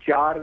$4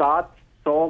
700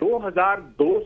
2002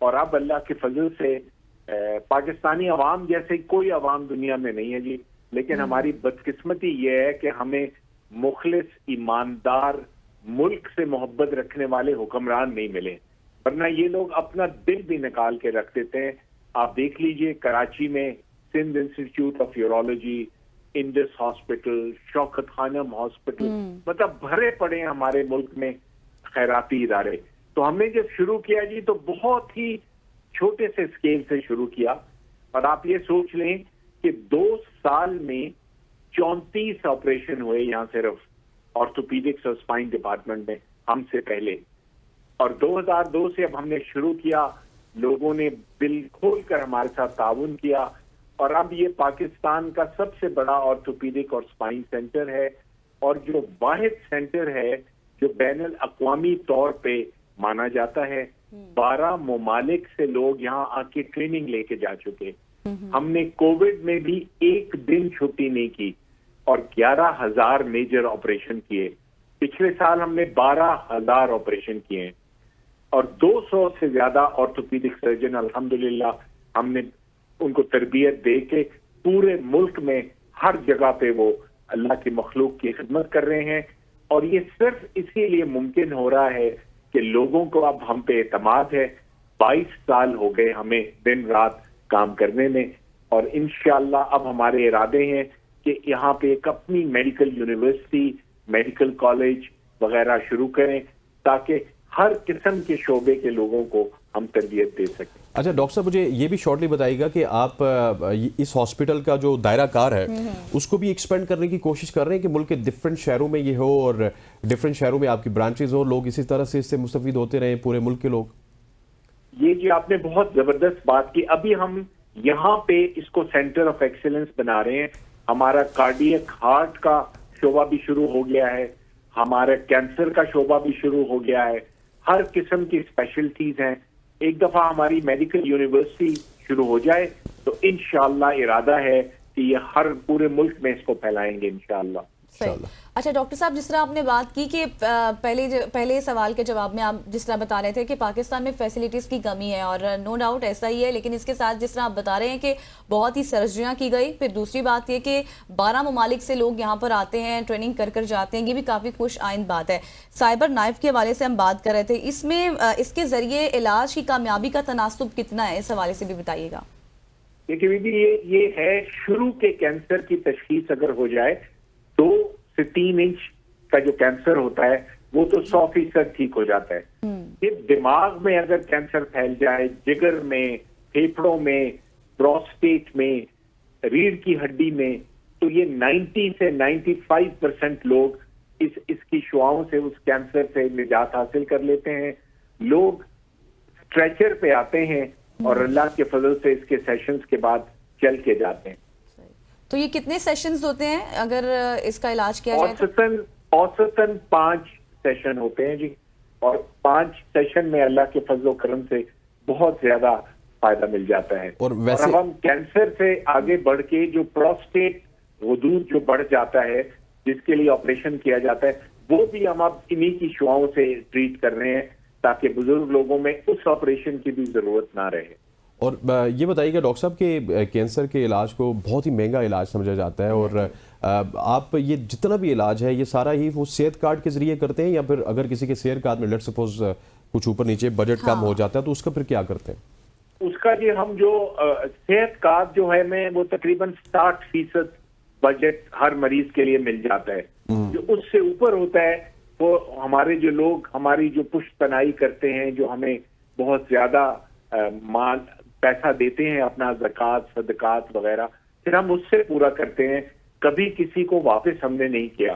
اور اب اللہ کے فضل سے پاکستانی عوام جیسے کوئی عوام دنیا میں نہیں ہے جی، لیکن ہماری بدقسمتی یہ ہے کہ ہمیں مخلص ایماندار ملک سے محبت رکھنے والے حکمران نہیں ملے، ورنہ یہ لوگ اپنا دل بھی نکال کے رکھ دیتے ہیں. آپ دیکھ لیجئے کراچی میں Sindh institute of urology, Indus hospital, Shaukat Khanum hospital, مطلب بھرے پڑے ہیں ہمارے ملک میں خیراتی ادارے. تو ہم نے جب شروع کیا جی تو بہت ہی چھوٹے سے اسکیل سے شروع کیا، اور آپ یہ سوچ لیں کہ 2 سال میں 34 آپریشن ہوئے یہاں صرف آرتھوپیڈکس اور اسپائن ڈپارٹمنٹ میں ہم سے پہلے. اور 2002 سے اب ہم نے شروع کیا، لوگوں نے دل کھول کر ہمارے ساتھ تعاون کیا، اور اب یہ پاکستان کا سب سے بڑا آرتھوپیڈک اور اسپائن سینٹر ہے، اور جو واحد سینٹر ہے جو بین الاقوامی طور پہ مانا جاتا ہے. 12 ممالک سے لوگ یہاں آ کے ٹریننگ لے کے جا چکے. ہم نے کووڈ میں بھی ایک دن چھٹی نہیں کی اور 11,000 میجر آپریشن کیے. پچھلے سال ہم نے 12,000 آپریشن کیے ہیں، اور 200 سے زیادہ آرتھوپیڈک سرجن الحمدللہ ہم نے ان کو تربیت دے کے پورے ملک میں ہر جگہ پہ وہ اللہ کی مخلوق کی خدمت کر رہے ہیں. اور یہ صرف اسی لیے ممکن ہو رہا ہے کہ لوگوں کو اب ہم پہ اعتماد ہے. 22 سال ہو گئے ہمیں دن رات کام کرنے میں، اور انشاءاللہ اب ہمارے ارادے ہیں کہ یہاں پہ ایک اپنی میڈیکل یونیورسٹی، میڈیکل کالج وغیرہ شروع کریں تاکہ ہر قسم کے شعبے کے لوگوں کو ہم تربیت دے سکیں. اچھا ڈاکٹر صاحب، مجھے یہ بھی شارٹلی بتائیے گا کہ آپ اس ہاسپٹل کا جو دائرہ کار ہے اس کو بھی ایکسپینڈ کرنے کی کوشش کر رہے ہیں کہ ملک کے ڈفرینٹ شہروں میں یہ ہو اور ڈفرینٹ شہروں میں آپ کی برانچز ہو، لوگ اسی طرح سے اس سے مستفید ہوتے رہیں، پورے ملک کے لوگ؟ یہ جی آپ نے بہت زبردست بات کی. ابھی ہم یہاں پہ اس کو سینٹر آف ایکسیلنس بنا رہے ہیں. ہمارا کارڈیک ہارٹ کا شعبہ بھی شروع ہو گیا ہے، ہمارا کینسر کا شعبہ بھی شروع ہو گیا ہے، ہر قسم کی اسپیشلٹیز ہیں. ایک دفعہ ہماری میڈیکل یونیورسٹی شروع ہو جائے تو انشاءاللہ ارادہ ہے کہ یہ ہر پورے ملک میں اس کو پھیلائیں گے انشاءاللہ. اچھا ڈاکٹر صاحب، جس طرح آپ نے بات کی کہ پہلے سوال کے جواب میں آپ جس طرح بتا رہے تھے کہ پاکستان میں فیسلٹیز کی کمی ہے، اور نو ڈاؤٹ ایسا ہی ہے، لیکن اس کے ساتھ جس طرح آپ بتا رہے ہیں کہ بہت ہی سرجریاں کی گئی. پھر دوسری بات یہ کہ 12 ممالک سے لوگ یہاں پر آتے ہیں، ٹریننگ کر جاتے ہیں، یہ بھی کافی خوش آئند بات ہے. سائبر نائف کے حوالے سے ہم بات کر رہے تھے، اس میں اس کے ذریعے علاج کی کامیابی کا تناسب کتنا ہے، اس حوالے سے بھی بتائیے گا. دیکھیے بی یہ ہے شروع کے کینسر کی تشخیص اگر ہو جائے 2 سے 3 انچ کا جو کینسر ہوتا ہے وہ تو 100% ٹھیک ہو جاتا ہے. پھر دماغ میں اگر کینسر پھیل جائے، جگر میں، پھیپھڑوں میں، پروسٹیٹ میں، ریڑھ کی ہڈی میں، تو یہ 90 سے 95% لوگ اس کی شعاؤں سے اس کینسر سے نجات حاصل کر لیتے ہیں. لوگ اسٹریچر پہ آتے ہیں اور اللہ کے فضل سے اس کے سیشنز کے بعد چل کے جاتے ہیں. تو یہ کتنے سیشنز ہوتے ہیں اگر اس کا علاج کیا جائے؟ اوسطاً 5 سیشن ہوتے ہیں جی، اور 5 سیشن میں اللہ کے فضل و کرم سے بہت زیادہ فائدہ مل جاتا ہے. اور ہم کینسر سے آگے بڑھ کے جو پروسٹیٹ غدود جو بڑھ جاتا ہے جس کے لیے آپریشن کیا جاتا ہے وہ بھی ہم اب انہی کی شعاؤں سے ٹریٹ کر رہے ہیں تاکہ بزرگ لوگوں میں اس آپریشن کی بھی ضرورت نہ رہے. اور یہ بتائیے گا ڈاکٹر صاحب کہ کینسر کے علاج کو بہت ہی مہنگا علاج سمجھا جاتا ہے، اور آپ یہ جتنا بھی علاج ہے یہ سارا ہی وہ صحت کارڈ کے ذریعے کرتے ہیں، یا پھر اگر کسی کے صحت کارڈ میں لیٹ سپوز کچھ اوپر نیچے بجٹ کم ہو جاتا ہے تو اس کا پھر کیا کرتے ہیں؟ اس کا جی ہم جو صحت کارڈ جو ہے میں وہ تقریباً 60% بجٹ ہر مریض کے لیے مل جاتا ہے. جو اس سے اوپر ہوتا ہے وہ ہمارے جو لوگ ہماری جو پشت پناہی کرتے ہیں، جو ہمیں بہت زیادہ مال پیسہ دیتے ہیں اپنا زکوٰۃ صدقات وغیرہ، پھر ہم اس سے پورا کرتے ہیں. کبھی کسی کو واپس ہم نے نہیں کیا.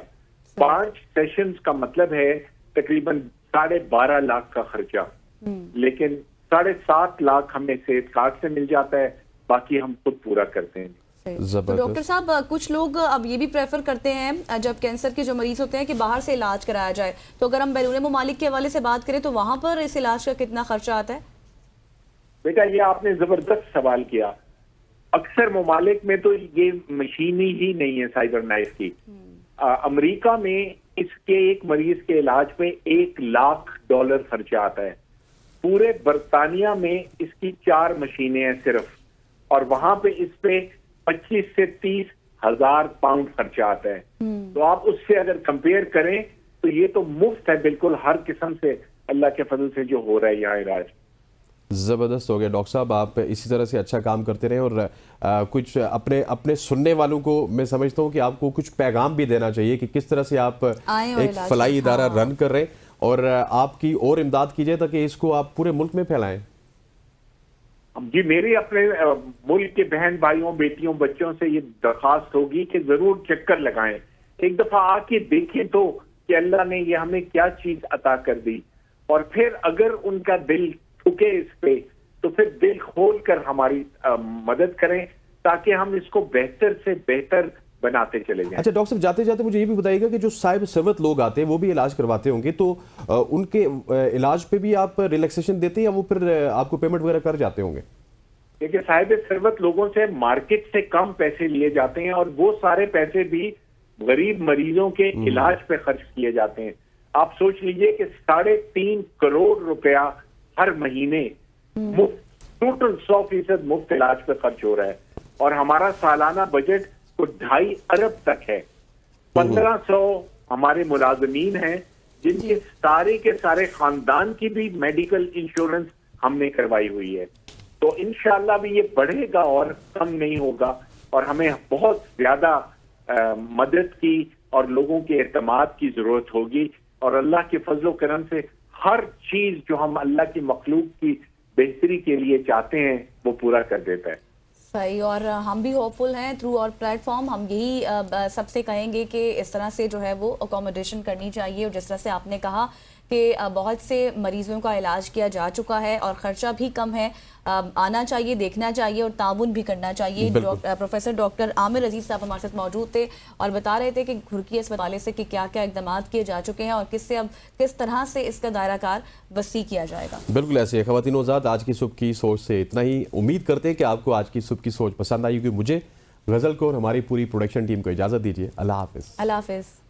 5 سیشنز کا مطلب ہے تقریباً 12.5 لاکھ کا خرچہ، لیکن 7.5 لاکھ ہمیں صحت کارڈ سے مل جاتا ہے، باقی ہم خود پورا کرتے ہیں. تو ڈاکٹر صاحب کچھ لوگ اب یہ بھی پریفر کرتے ہیں جب کینسر کے جو مریض ہوتے ہیں کہ باہر سے علاج کرایا جائے، تو اگر ہم بیرون ممالک کے حوالے سے بات کریں تو وہاں پر اس علاج کا کتنا خرچہ آتا ہے؟ بیٹا یہ آپ نے زبردست سوال کیا. اکثر ممالک میں تو یہ مشینی ہی نہیں ہے سائبر نائف کی. امریکہ میں اس کے ایک مریض کے علاج میں $1 لاکھ خرچہ آتا ہے. پورے برطانیہ میں اس کی 4 مشینیں ہیں صرف, اور وہاں پہ اس پہ 25 سے 30 ہزار پاؤنڈ خرچات ہے. تو آپ اس سے اگر کمپیئر کریں تو یہ تو مفت ہے بالکل ہر قسم سے اللہ کے فضل سے جو ہو رہا ہے یہاں علاج. زبردست ہو گیا ڈاکٹر صاحب, آپ اسی طرح سے اچھا کام کرتے رہیں, اور کچھ اپنے سننے والوں کو میں سمجھتا ہوں کہ آپ کو کچھ پیغام بھی دینا چاہیے کہ کس طرح سے آپ ایک فلاحی ادارہ رن کر رہے ہیں اور آپ کی اور امداد کیجئے تاکہ اس کو آپ پورے ملک میں پھیلائیں. جی, میری اپنے ملک کے بہن بھائیوں, بیٹیوں, بچوں سے یہ درخواست ہوگی کہ ضرور چکر لگائیں, ایک دفعہ آ کے دیکھیں تو کہ اللہ نے یہ ہمیں کیا چیز عطا کر دی, اور پھر اگر ان کا دل ٹھکے اس پہ تو پھر دل کھول کر ہماری مدد کریں تاکہ ہم اس کو بہتر سے بہتر بناتے چلے جائیں. اچھا ڈاکٹر صاحب, جاتے جاتے مجھے یہ بھی بتائیے گا کہ جو صاحب ثروت لوگ آتے ہیں وہ بھی علاج کرواتے ہوں گے, تو ان کے علاج پہ بھی آپ ریلیکسیشن دیتے ہیں یا وہ پھر آپ کو پیمنٹ وغیرہ کر جاتے ہوں گے؟ دیکھیے, صاحب ثروت لوگوں سے مارکیٹ سے کم پیسے لیے جاتے ہیں اور وہ سارے پیسے بھی غریب مریضوں کے علاج پہ خرچ کیے جاتے ہیں. آپ سوچ لیجئے کہ 3.5 کروڑ روپیہ ہر مہینے مفت, ٹوٹل 100% مفت علاج پہ خرچ ہو رہا ہے, اور ہمارا سالانہ بجٹ تو 2.5 ارب تک ہے. 1500 ہمارے ملازمین ہیں جن کے سارے خاندان کی بھی میڈیکل انشورنس ہم نے کروائی ہوئی ہے. تو انشاءاللہ بھی یہ بڑھے گا اور کم نہیں ہوگا, اور ہمیں بہت زیادہ مدد کی اور لوگوں کے اعتماد کی ضرورت ہوگی, اور اللہ کے فضل و کرم سے ہر چیز جو ہم اللہ کی مخلوق کی بہتری کے لیے چاہتے ہیں وہ پورا کر دیتا ہے. صحیح, اور ہم بھی ہوپ فل ہیں تھرو اور پلیٹ فارم. ہم یہی سب سے کہیں گے کہ اس طرح سے جو ہے وہ اکوموڈیشن کرنی چاہیے, اور جس طرح سے آپ نے کہا کہ بہت سے مریضوں کا علاج کیا جا چکا ہے اور خرچہ بھی کم ہے, آنا چاہیے, دیکھنا چاہیے اور تعاون بھی کرنا چاہیے. پروفیسر ڈاکٹر عامر عزیز صاحب ہمارے ساتھ موجود تھے اور بتا رہے تھے کہ گھرکی اسپتال سے کہ کیا کیا اقدامات کیے جا چکے ہیں اور کس طرح سے اس کا دائرہ کار وسیع کیا جائے گا. بالکل ایسے. خواتین و حضرات, آج کی صبح کی سوچ سے اتنا ہی. امید کرتے ہیں کہ آپ کو آج کی صبح کی سوچ پسند آئی ہوگی. مجھے, غزل کو اور ہماری پوری پروڈکشن ٹیم کو اجازت دیجیے. اللہ حافظ. اللہ حافظ.